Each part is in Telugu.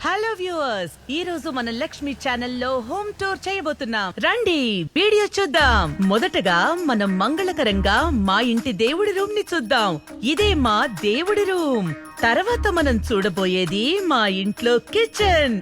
హలో వ్యూవర్స్, ఈ రోజు మన లక్ష్మి ఛానల్లో హోమ్ టూర్ చేయబోతున్నాం. రండి వీడియో చూద్దాం. మొదటగా మనం మంగళకరంగా మా ఇంటి దేవుడి రూమ్ ని చూద్దాం. ఇదే మా దేవుడి రూమ్. తర్వాత మనం చూడబోయేది మా ఇంట్లో కిచెన్.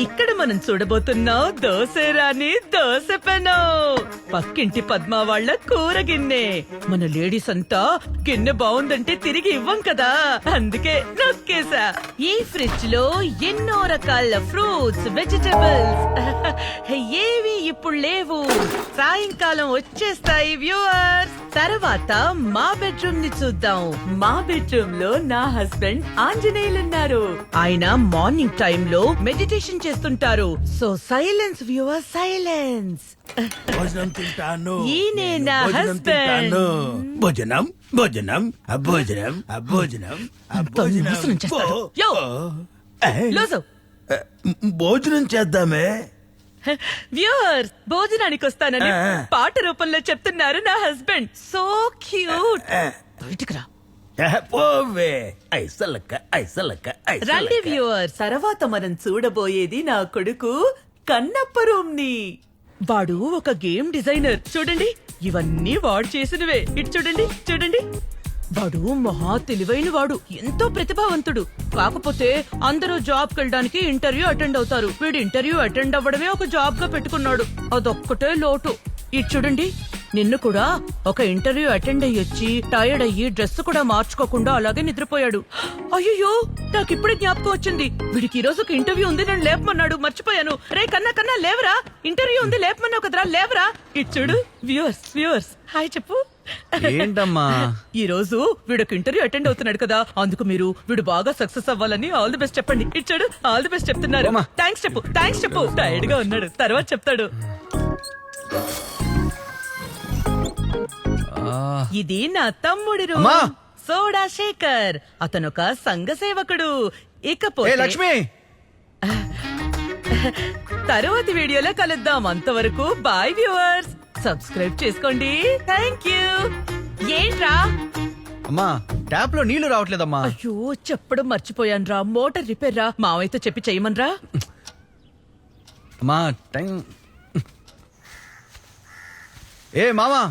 ఇక్కడ మనం చూడబోతున్నాం దోసెరాని దోస పెనం. పక్కింటి పద్మ వాళ్ళ కూర గిన్నె. మన లేడీస్ అంతా గిన్నె బాగుందంటే తిరిగి ఇవ్వం కదా, అందుకే నొక్కేసా. ఈ ఫ్రిడ్జ్ లో ఎన్నో రకాల ఫ్రూట్స్, వెజిటబుల్స్ ఏవి ఇప్పుడు లేవు, సాయంకాలం వచ్చేస్తాయి వ్యూవర్స్. తర్వాత మా బెడ్రూమ్ ని చూద్దాం. మా బెడ్రూమ్ లో నా హస్బెండ్ ఆంజనేయులున్నారు. ఆయన మార్నింగ్ టైం లో మెడిటేషన్ చేస్తుంటారు. So silence viewers, silence. భోజనం తింటాను. ఈయనే నా హస్బెండ్. భోజనం భోజనం భోజనం భోజనం నాశనం చేస్తాడు. యో, లోజు. భోజనం చేద్దామే. వ్యూవర్స్, భోజనానికి వస్తానని పాట రూపంలో చెప్తున్నారు నా హస్బెండ్. So cute. బయటికి రా. పోవే ఐసలక్క ఐసలక్క. రండి వ్యూవర్స్, తర్వాత మనం చూడబోయేది నా కొడుకు కన్నప్ప రూమ్ ని. వాడు ఒక గేమ్ డిజైనర్. చూడండి, ఇవన్నీ వాడు చేసినవే. ఇటు చూడండి, చూడండి. వాడు మహా తెలివైన వాడు, ఎంతో ప్రతిభావంతుడు. కాకపోతే అందరూ జాబ్ కెళ్ళడానికి ఇంటర్వ్యూ అటెండ్ అవుతారు. వీడు ఇంటర్వ్యూ అటెండ్ అవ్వడమే ఒక జాబ్ గా పెట్టుకున్నాడు. అదొక్కటే లోటు. ఇటు చూడండి, నిన్ను కూడా ఒక ఇంటర్వ్యూ అటెండ్ అయ్యొచ్చి టైర్డ్ అయ్యి డ్రెస్ కూడా మార్చుకోకుండా అలాగే నిద్రపోయాడు. అయ్యో, నాకు ఇప్పుడే జ్ఞాపకం వచ్చింది. వీడికి ఈ రోజు ఒక ఇంటర్వ్యూ ఉంది, నన్ను లేపమన్నాడు, మర్చిపోయాను. రే కన్నా కన్నా లేవరా, ఇంటర్వ్యూ ఉంది, లేపమన్నావు కదరా, లేవరా. ఇటు చూడు వ్యూవర్స్, వ్యూవర్స్ హాయ్ చెప్పు. ఏంటమ్మా, ఈ రోజు వీడొక ఇంటర్వ్యూ అటెండ్ అవుతున్నాడు కదా, అందుకు మీరు వీడు బాగా సక్సెస్ అవ్వాలని ఆల్ ది బెస్ట్ చెప్పండి. ఇచ్చాడు, ఆల్ ది బెస్ట్ చెప్తున్నారు. థ్యాంక్స్ చెప్పు, థ్యాంక్స్ చెప్పు. టైర్డ్ గా ఉన్నాడు, తర్వాత చెప్తాడు. ఇది నా తమ్ముడి రూమ్, సోడా శేఖర్. అతనొక సంఘ సేవకుడు. ఇకపోతే లక్ష్మి, తరువాతి వీడియోలో కలుద్దాం. అంతవరకు బాయ్ వ్యూవర్స్, సబ్స్క్రైబ్ చేసుకోండి. Thank you. ఏంట్రా? అమ్మా ట్యాప్ లో నీళ్లు రావట్లేదమ్మా. అయ్యో, చెప్పడం మర్చిపోయాను రా. మోటార్ రిపేర్ రా, మావయ్యతో చెప్పి చెయ్యమనరా. అమ్మా టైం. ఏ మామా,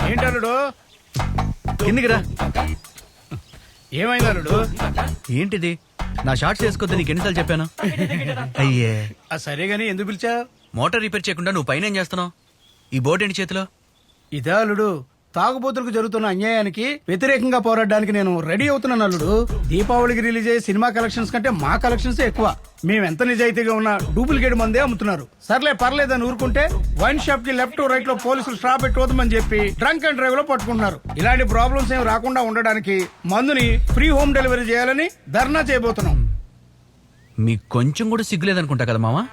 ఏంటల్లుడు? కిందికి రా. ఏమైంది అల్లుడు? ఏంటిది? నా షార్ట్స్ వేసుకోద్దు నీకు ఎన్నిసార్లు చెప్పాను? అయ్యే, సరే గాని ఎందుకు పిలిచా? మోటార్ రిపేర్ చేయకుండా నువ్వు పైన ఏం చేస్తున్నావు? ఈ బోర్డు ఏంటి చేతిలో? ఇదే అల్లుడు, తాగుబోతులకు జరుగుతున్న అన్యాయానికి వ్యతిరేకంగా పోరాడడానికి నేను రెడీ అవుతున్నాను అల్లుడు. దీపావళికి రిలీజ్ అయ్యే సినిమా కలెక్షన్స్ కంటే మా కలెక్షన్స్ ఎక్కువ. మేమెంత నిజాయితీగా ఉన్నా డూప్లికేట్ మందే అమ్ముతున్నారు. సర్లే పర్లేదని ఊరుకుంటే వైన్ షాప్ కి లెఫ్ట్ రైట్ లో పోలీసులు స్టాప్ పెట్టుకోదమని చెప్పి డ్రంక్ అండ్ డ్రైవ్ లో పట్టుకుంటున్నారు. ఇలాంటి ప్రాబ్లమ్స్ ఏమి రాకుండా ఉండడానికి మందుని ఫ్రీ హోమ్ డెలివరీ చేయాలని ధర్నా చేయబోతున్నాం. మీకు కొంచెం కూడా సిగ్గులేదనుకుంటా కదా మామా.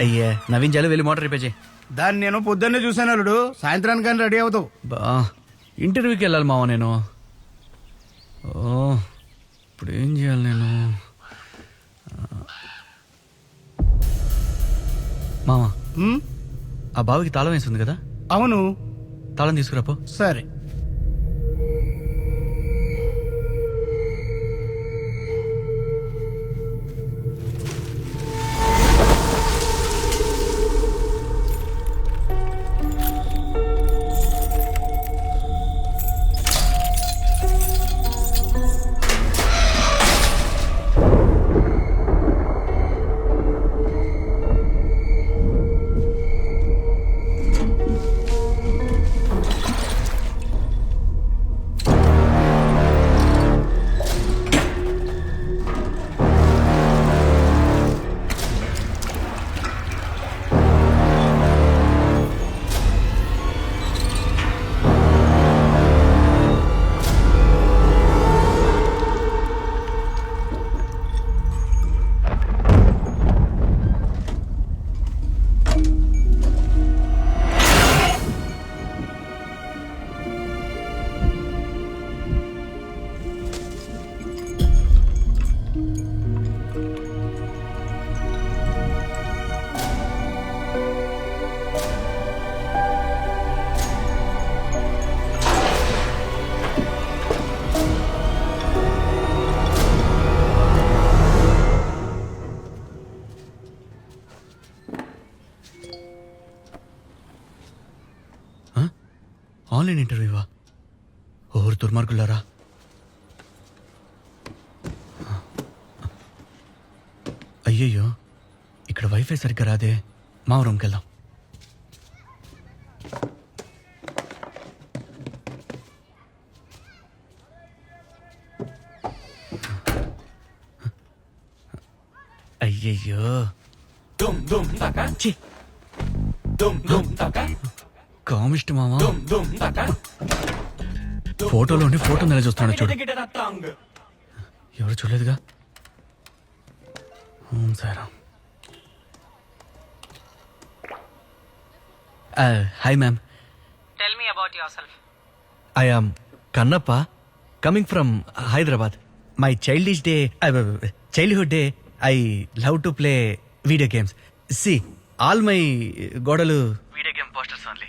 అయ్యే, నవీన్ వెళ్ళి మోటార్ రిపేర్ చేయి. దాన్ని నేను పొద్దున్నే చూశాను అల్లుడు, సాయంత్రానికి కానీ రెడీ అవుతావు. బా, ఇంటర్వ్యూకి వెళ్ళాలి మావా నేను. ఓ, ఇప్పుడు ఏం చేయాలి నేను? మావా, ఆ బావికి తాళం వేసింది కదా, అవును. తాళం తీసుకురాపో. సరే. ఆన్లైన్ ఇంటర్వ్యూవా? ఓరు దుర్మార్గులారా. అయ్యయ్యో, ఇక్కడ వైఫై సరిగ్గా రాదే. మా రూమ్కి వెళ్దాం. అయ్యయ్యో, ఛీ. కామిస్ట్ మామా, ఫోటోలోని ఫోటో నెల చూస్తాను చూడు. ఎవరు చూడలేదుగా. సరే. Hi ma'am. Tell me about yourself. I am Kannappa, coming from Hyderabad. My childhood day I love to play video games. See all my గోడలు video game posters only.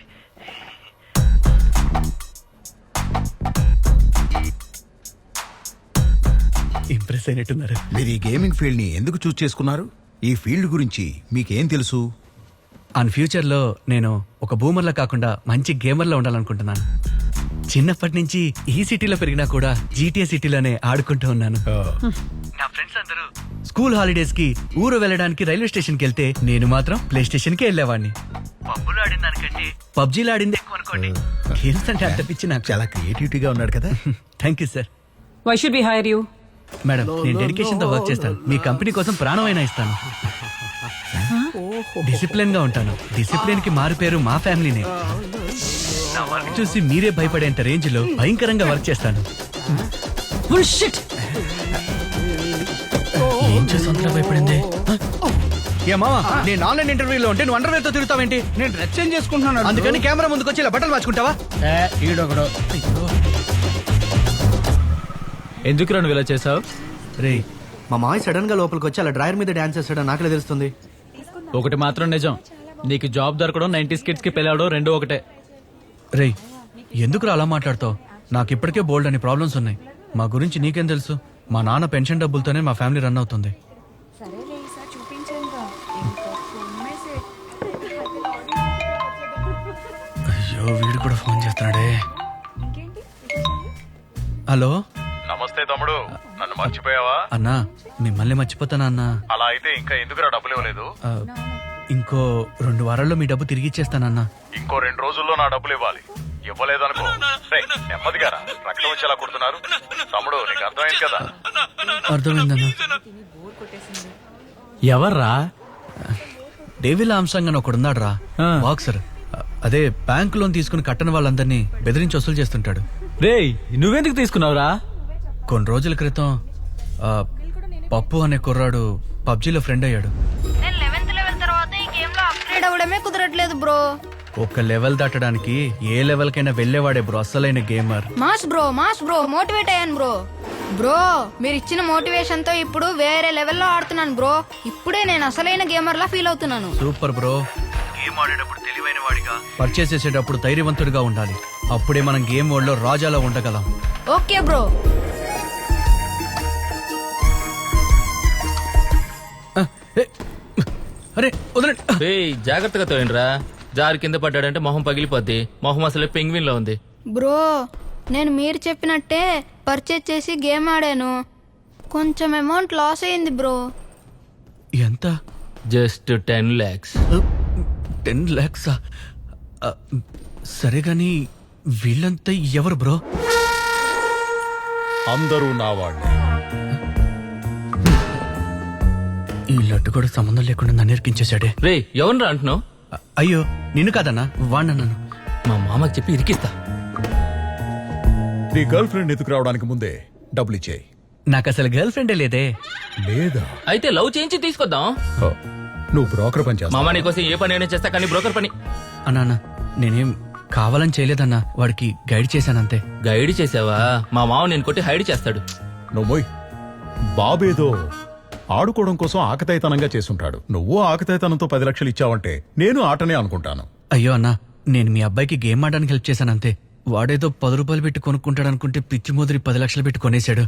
Impress అయినట్టున్నారు. మీరు ఈ గేమింగ్ ఫీల్డ్ ని ఎందుకు చూస్ చేసుకున్నారు? ఈ ఫీల్డ్ గురించి మీకేం తెలుసు? ఆన్ ఫ్యూచర్లో నేను ఒక బూమర్లా కాకుండా మంచి గేమర్లా ఉండాలనుకుంటున్నాను. చిన్నప్పటి నుంచి ఈ సిటీలో పెరిగినా కూడా GTA సిటీలోనే ఆడుకుంటూ ఉన్నాను. నా ఫ్రెండ్స్ అందరూ స్కూల్ హాలిడేస్ కి ఊరు వెళ్ళడానికి రైల్వే స్టేషన్ కి వెళ్తే నేను మాత్రం ప్లే స్టేషన్ కి వెళ్ళేవాడిని. పబ్బులో ఆడిన దానికంటే పబ్జీలో ఆడింది ఎక్కువ అనుకోండి. గేమ్స్ అంటే అంత పిచ్చి నాకు. చాలా క్రియేటివిటీగా ఉన్నాడు కదా. Thank you sir. Why should we hire you? Madam, నేను డెడికేషన్ తో వర్క్ చేస్తాను. మీ కంపెనీ కోసం ప్రాణమైనా ఇస్తాను. డిసిప్లిన్ గా ఉంటాను. డిసిప్లిన్ కి మారు పేరు మా ఫ్యామిలీనే. నా వర్క్ చూసి మీరే భయపడేంత రేంజ్ లో భయంకరంగా వర్క్ చేస్తాను. Bullshit! ఏం చేసి భయపడింది? ఏ మావా, నేను ఆన్లైన్ ఇంటర్వ్యూలో ఉంటే నువ్వు అండర్వేర్ తో తిరుగుతావేంటి? నేను డ్రెస్ చేంజ్ చేసుకుంటున్నాను. అందుకని కెమెరా ముందుకు వచ్చి ఇలా బట్టలు మార్చుకుంటావా? ఈడొకడు. ఎందుకు నువ్వు ఇలా చేసావు? రే, మా మామయ్య సడన్ గా లోపలికి వచ్చి అలా డ్రైవర్ మీద డాన్స్ చేస్తాడని నాకే తెలుస్తుంది. ఒకటి మాత్రం నిజం, నీకు జాబ్ దొరకడం 90s కిడ్స్ కి పెళ్ళాడో రెండు ఒకటే. రే, ఎందుకు అలా మాట్లాడతావు? నాకు ఇప్పటికే బోల్డ్ అని ప్రాబ్లమ్స్ ఉన్నాయి. మా గురించి నీకేం తెలుసు? మా నాన్న పెన్షన్ డబ్బులతోనే మా ఫ్యామిలీ రన్ అవుతుంది. అయ్యో, వీడు కూడా ఫోన్ చేస్తున్నాడే. హలో. నమస్తే తమ్ముడు, నన్ను మర్చిపోయావా? అన్నా, మిమ్మల్ని మర్చిపోతానా అన్నా? అలా అయితే ఇంకా ఎందుకురా డబ్బులు ఇవ్వలేదు? ఇంకో 2 వారాల్లో మీ డబ్బు తిరిగి ఇచ్చేస్తానన్నా. ఇంకో 2 రోజుల్లో నా డబ్బులు ఇవ్వాలి. ఇవ్వలేదనుకో నెమ్మదిగా రా, రక్తం వచ్చేలా కొడుతున్నారు. తమ్ముడు, నీకు అర్థమైంది కదా? అర్థమైందన్నా. ఎవర్రా? డేవిల్ ఆమ్స్ట్రాంగ్ అని ఒకడున్నాడు రా, బాక్సర్. అదే బ్యాంక్ లోన్ తీసుకుని కట్టని వాళ్ళందరినీ బెదిరించి వసూలు చేస్తుంటాడు. రేయ్, నువ్వెందుకు తీసుకున్నావురా? కొన్ని రోజుల క్రితం పప్పు అనే కుర్రాడు పబ్జీలో ఫ్రెండ్ అయ్యాడు. నేను 11th లెవెల్ తర్వాత ఈ గేమ్ లో అప్గ్రేడ్ అవ్వడమే కుదరట్లేదు బ్రో. ఒక లెవెల్ దాటడానికి ఏ లెవెల్ కైనా వెళ్లేవాడే బ్రో అసలైన గేమర్. మాస్ బ్రో మోటివేట్ అయ్యాను బ్రో. మీరు ఇచ్చిన మోటివేషన్ తో ఇప్పుడు వేరే లెవెల్లో ఆడుతున్నాను బ్రో. ఇప్పుడే నేను అసలైన గేమర్ లా ఫీల్ అవుతున్నాను. Super bro. గేమ్ ఆడేటప్పుడు తెలివైన వాడిగా, పర్చేస్ చేసేటప్పుడు ధైర్యవంతుడిగా ఉండాలి. అప్పుడే మనం గేమ్ వరల్డ్ లో రాజాలా ఉండగలం. Okay bro. అరే వదలండి. రేయ్, జాగ్రత్తగా తోయండిరా. జారి కింద పడ్డాడంటే మొహం పగిలిపోద్ది. మొహం అసలే పెంగ్విన్ లో ఉంది. బ్రో, నేను మీరు చెప్పినట్టే పర్చేస్ చేసి గేమ్ ఆడాను. కొంచెం అమౌంట్ లాస్ అయింది బ్రో. ఎంత? Just 10 lakhs. 10 lakhs? సరే గాని వీళ్ళంతా ఎవరు బ్రో? అందరూ నా వాళ్ళే. ఈ లడ్డు కూడా సంబంధం లేకుండా నన్ను ఇరికించేశాడే. రేయ్, ఎవరిరా అంటున్నావు? అయ్యో, నిన్ను కాదన్నా, వాడినన్నాను. మా మామకి చెప్పి ఇరికిస్తా. నీ గర్ల్ ఫ్రెండ్ ఎదుకు రావడానికి ముందే డబ్బులు ఇచ్చేయి. నాకు అసలు గర్ల్ ఫ్రెండే లేదే. లేదా? అయితే లవ్ చేయించి తీసుకొద్దాం. నువ్వు బ్రోకర్ పని చేస్తావా? మామ నీకోసం ఏ పని అయినా చేస్తా, కానీ బ్రోకర్ పని. అన్నా, నేనేం కావాలని చేయలేదన్నా, వాడికి గైడ్ చేశానంతే. గైడ్ చేసావా? మా మామ నేను కొట్టి హైడ్ చేస్తాడు. నువ్వు బాబేదో ఆడుకోవడం కోసం ఆకతాయితనంగా చేసుంటాడు. నువ్వు ఆకతాయితనంతో 10 లక్షలు ఇచ్చావంటే నేను ఆటనే అనుకుంటాను. అయ్యో అన్నా, నేను మీ అబ్బాయికి గేమ్ ఆడడానికి హెల్ప్ చేశానంతే. వాడేదో 10 రూపాయలు పెట్టి కొనుక్కుంటాడు అనుకుంటే పిచ్చి ముదిరి 10 లక్షలు పెట్టి కొనేశాడు.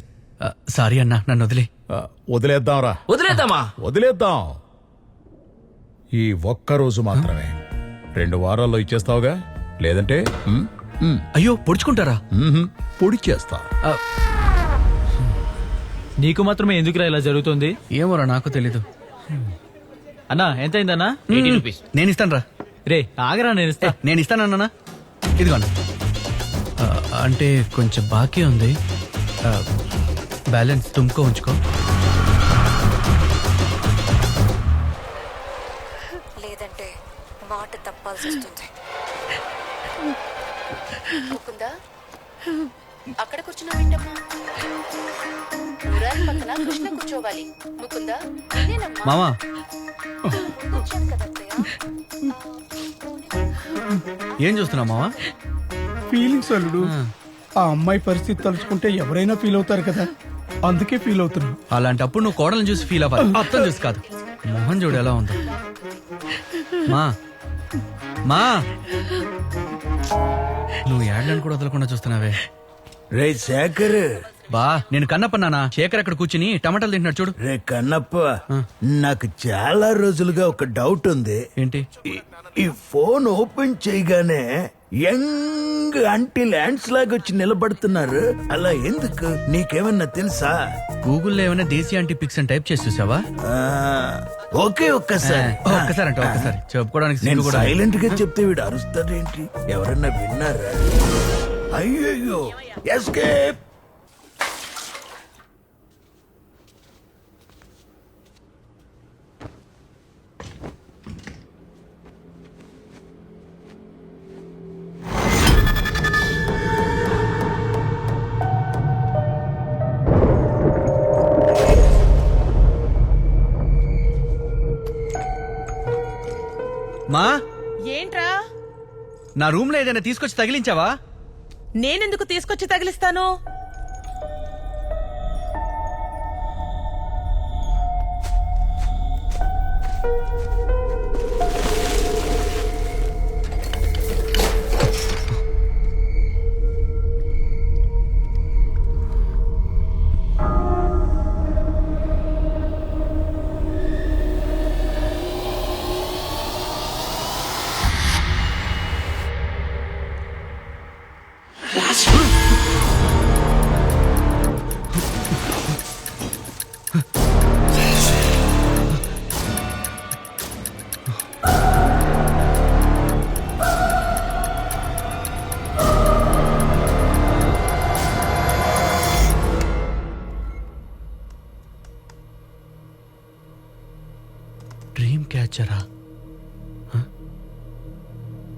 సారీ అన్నా, నన్ను వదిలే. వదిలేద్దాంరా. వదిలేద్దామా? వదిలేద్దాం. ఈ ఒక్క రోజు మాత్రమే. 2 వారాల్లో ఇచ్చేస్తావుగా? లేదంటే అయ్యో పొడుచుకుంటారా? పొడి చేస్తా. నీకు మాత్రమే ఎందుకురా ఇలా జరుగుతుంది? ఏమోరా నాకు తెలీదు. అన్నా ఎంత అయిందన్నా? నేను ఇస్తాను రా. రే ఆగరా, నేను ఇస్తా. నేను ఇస్తానన్నా. ఇదిగోండి. అంటే కొంచెం బాకీ ఉంది. బ్యాలెన్స్ తుమ్కో ఉంచుకో. లేదంటే మాట తప్పాల్సి వస్తుంది. ముకుందా, అక్కడ కూర్చున్నావేంటమ్మా? మురారి పక్కన కృష్ణ కూర్చోవాలి. ముకుందా, నేనమ్మా. మామా కూర్చోను కదా అత్తయ్య. ఏం చూస్తున్నావు మామా? ఫీలింగ్స్ అల్లుడు. ఆ అమ్మాయి పరిస్థితి తలుచుకుంటే ఎవరైనా ఫీల్ అవుతారు కదా, అందుకే ఫీల్ అవుతున్నా. అలాంటప్పుడు నువ్వు కోడలను చూసి ఫీల్ అవ్వాలి, అర్థం చూసి కాదు. మొహం చూడు ఎలా ఉందో. మా మా నువ్వు ఏడలను కూడా వదలకుండా చూస్తున్నావే. రే శేఖర్, బా నేను కన్నప్పన్నానా? శేఖర్ అక్కడ కూర్చుని టమాటాలు తింటున్నాడు చూడు. రే కన్నప్ప, నాకు చాలా రోజులుగా ఒక డౌట్ ఉంది. ఏంటి? ఈ ఫోన్ ఓపెన్ చేయగానే యంగ్ అంటీ ల్యాండ్స్ లాగా వచ్చి నిలబడుతున్నారు. అలా ఎందుకు? నీకేమన్నా తెలుసా? గూగుల్లో ఏమైనా దేశీ ఆంటీ పిక్స్ అని టైప్ చేసి చూసావా? ఓకే, ఒక్కసారి ఒక్కసారి అంటే ఒక్కసారి చెప్పుకోవడానికి నేను సిగ్గు కూడా. సైలెంట్ గా చెప్తే వీడు అరుస్తాడేంటి? ఎవరన్నా విన్నారా? అయ్యయ్యో, ఎస్కేప్. మా ఏంట్రా? నా రూమ్ లో ఏదైనా తీసుకొచ్చి తగిలించావా? నేనెందుకు తీసుకొచ్చి తగిలిస్తాను? డ్రీమ్ క్యాచరా?